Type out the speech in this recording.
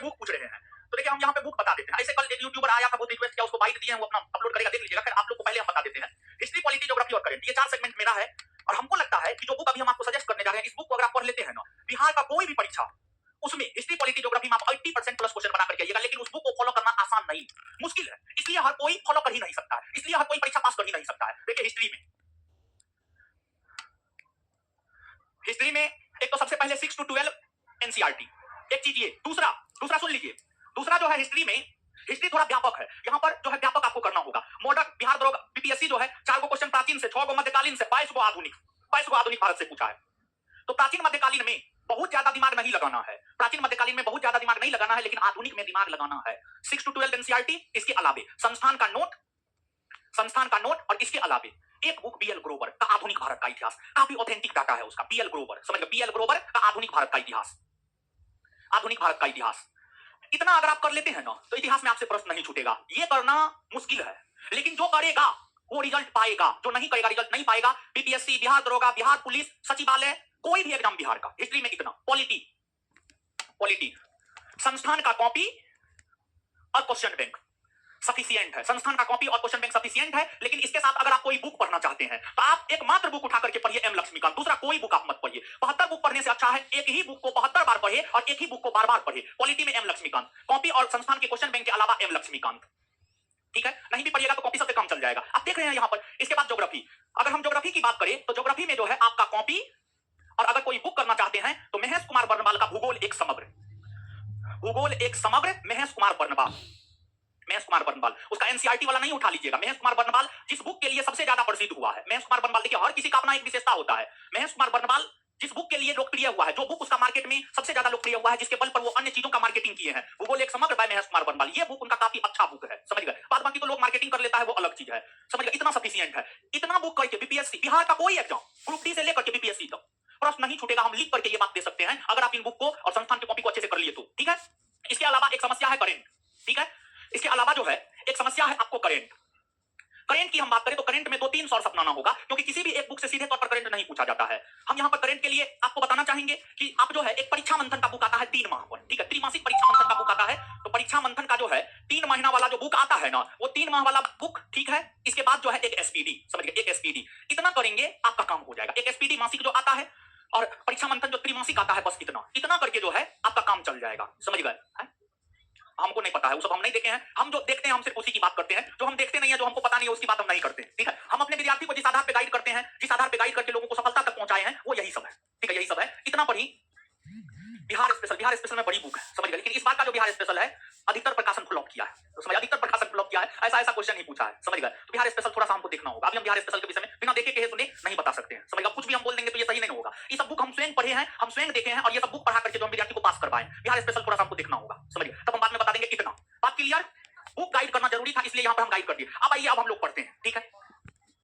Book पूछ रहे हैं, तो देखिए हम यहाँ पे बुक बता देते हैं। ऐसे कल एक यूट्यूबर आया था, बहुत रिक्वेस्ट किया, उसको बाइट दिए हैं, वो अपना अपलोड करेगा, देख लीजिएगा। फिर आप लोग को पहले हम बता देते हैं हिस्ट्री, पॉलिटी, ज्योग्राफी और करंट, ये 4 सेगमेंट मेरा है। और हमको लगता है कि जो बुक अभी हम आपको सजेस्ट करने जा रहे हैं, इस बुक को अगर आप पढ़ लेते हैं ना, बिहार का कोई भी परीक्षा, उसमें हिस्ट्री, पॉलिटी, ज्योग्राफी में आप 80% प्लस क्वेश्चन बना करके आइएगा। लेकिन उस बुक को फॉलो करना आसान नहीं, मुश्किल है, इसलिए हर कोई फॉलो कर ही नहीं सकता है, इसलिए हर कोई परीक्षा पास कर ही नहीं सकता है। देखिए हिस्ट्री में एक तो सबसे पहले 6 to 12 एनसीईआरटी, एक चीज ये। दूसरा सुन लीजिए, दूसरा जो है हिस्ट्री में, हिस्ट्री थोड़ा व्यापक है, यहाँ पर जो है व्यापक आपको करना होगा। मॉडर्न बिहार दरोगा बीपीएससी जो है 4 गो क्वेश्चन प्राचीन से, 6 गो मध्यकालीन से, 22 गो आधुनिक भारत से पूछा है। तो प्राचीन मध्यकालीन में बहुत ज्यादा दिमाग नहीं लगाना है, प्राचीन मध्यकालीन में बहुत ज्यादा दिमाग नहीं लगाना है, लेकिन आधुनिक में दिमाग लगाना है। 6 to 12 एनसीईआरटी, इसके अलावे संस्थान का नोट और इसके अलावे एक बुक बीएल ग्रोवर का आधुनिक भारत का इतिहास, काफी ऑथेंटिक डाटा है उसका। बीएल ग्रोवर, समझ गए, बीएल ग्रोवर का आधुनिक भारत का इतिहास। इतना अगर आप कर लेते हैं ना, तो इतिहास में आपसे प्रश्न नहीं छूटेगा। ये करना मुश्किल है, लेकिन जो करेगा वो रिजल्ट पाएगा, जो नहीं करेगा रिजल्ट नहीं पाएगा। बीपीएससी, बिहार दरोगा, बिहार पुलिस, सचिवालय, कोई भी एग्जाम बिहार का, हिस्ट्री में इतना, पॉलिटी संस्थान का कॉपी और क्वेश्चन बैंक सफिशिएंट है, संस्थान का कॉपी और क्वेश्चन बैंक सफिशिएंट है। लेकिन इसके साथ अगर आप कोई बुक पढ़ना चाहते हैं, तो आप एक मात्र बुक उठा करके पढ़िए, एम लक्ष्मीकांत। दूसरा कोई बुक आप मत पढ़िए। 72 बुक पढ़ने से अच्छा है एक ही बुक को 72 बार पढ़े और एक ही बुक को बार-बार पढ़े। पॉलिटी में एम लक्ष्मीकांत, कॉपी और संस्थान के क्वेश्चन बैंक के अलावा एम लक्ष्मीकांत, ठीक है। नहीं भी पढ़िएगा तो कॉपी सबसे कम चल जाएगा। आप देख रहे हैं यहाँ पर। इसके बाद ज्योग्राफी, अगर हम ज्योग्राफी की बात करें तो ज्योग्राफी में जो है आपका कॉपी, और अगर कोई बुक करना चाहते हैं तो महेश कुमार बर्नवाल का भूगोल एक समग्र, महेश कुमार बर्नवाल, उसका एनसीईआरटी वाला नहीं उठा लीजिएगा। महेश कुमार बर्नवाल जिस बुक के लिए सबसे ज्यादा प्रसिद्ध हुआ है, महेश कुमार बर्नवाल, देखिए हर किसी का अपना एक विशेषता होता है। महेश कुमार बर्नवाल जिस बुक के लिए लोकप्रिय हुआ है, जो बुक उसका मार्केट में सबसे ज्यादा लोकप्रिय हुआ है, जिसके बल पर वो अन्य चीजों का मार्केटिंग किए हैं, भूगोल एक समग्र बाय महेश कुमार बर्नवाल, ये बुक उनका काफी अच्छा बुक है, समझ गए। बाद बाकी तो लोग मार्केटिंग कर लेता है, वो अलग चीज है, समझ गए। इतना सफिशिएंट है, इतना बुक करके बीपीएससी, बिहार का कोई एग्जाम, ग्रुप डी से लेकर के बीपीएससी तक प्रश्न नहीं छूटेगा। हम लिख करके ये बात दे सकते हैं, अगर आप इन बुक को और संस्थान की कॉपी को अच्छे से कर लिए तो, ठीक है। इसके अलावा एक समस्या है करेंट, ठीक है। इसके अलावा जो है एक समस्या है आपको करंट की हम बात करें तो करंट में 2-3 सोर्स अपनाना होगा, क्योंकि किसी भी एक बुक से सीधे तौर पर करंट नहीं पूछा जाता है। हम यहाँ पर करंट के लिए आपको बताना चाहेंगे कि आप जो है एक परीक्षा मंथन का बुक आता है 3 माह पर, ठीक है, त्रिमासिक परीक्षा मंथन का बुक आता है। तो परीक्षा मंथन का जो है 3 महीना वाला जो बुक आता है ना, वो 3 माह वाला बुक, ठीक है। इसके बाद जो है एक एसपीडी, समझ गए, एक एसपीडी, इतना करेंगे आपका काम हो जाएगा। एक एसपीडी मासिक जो आता है और परीक्षा मंथन जो त्रिमासिक आता है, बस इतना करके जो है आपका काम चल जाएगा, समझ गए। हमको नहीं पता है, वो सब हम नहीं देखे हैं। हम जो देखते हैं हम सिर्फ उसी की बात करते हैं, जो हम देखते नहीं है, जो हमको पता नहीं है, उसकी बात हम नहीं करते, ठीक है। हम अपने विद्यार्थी को जिस आधार पे गाइड करते हैं, जिस आधार पे गाइड करके लोगों को सफलता तक पहुंचाए हैं, वो यही सब है, ठीक है, यही सब है। इतना पढ़ी। बिहार स्पेशल में बड़ी बुक है, समझ गए। लेकिन इस बार का जो बिहार स्पेशल है, अधिकतर प्रकाशन फ्लॉप किया है, तो समझ, अधिकतर प्रकाशन फ्लॉप किया है, ऐसा क्वेश्चन ही पूछा है, समझ गए। तो बिहार स्पेशल थोड़ा सा हमको देखना होगा। अभी हम बिहार स्पेशल के विषय में बिना देखे कहे सुने नहीं बता सकते हैं, समझ गए। कुछ भी हम बोल देंगे तो ये सही नहीं होगा। ये सब बुक हम स्वयं पढ़े हैं, हम स्वयं देखे हैं, और ये सब बुक पढ़ा करके जो हम विद्यार्थी को पास करवाएं। बिहार स्पेशल थोड़ा सा हमको देखना होगा, समझ गए। तब हम बाद में बता देंगे। इतना बात क्लियर। बुक गाइड करना जरूरी था, इसलिए यहाँ पर हम गाइड कर दिए। अब आइए, अब हम लोग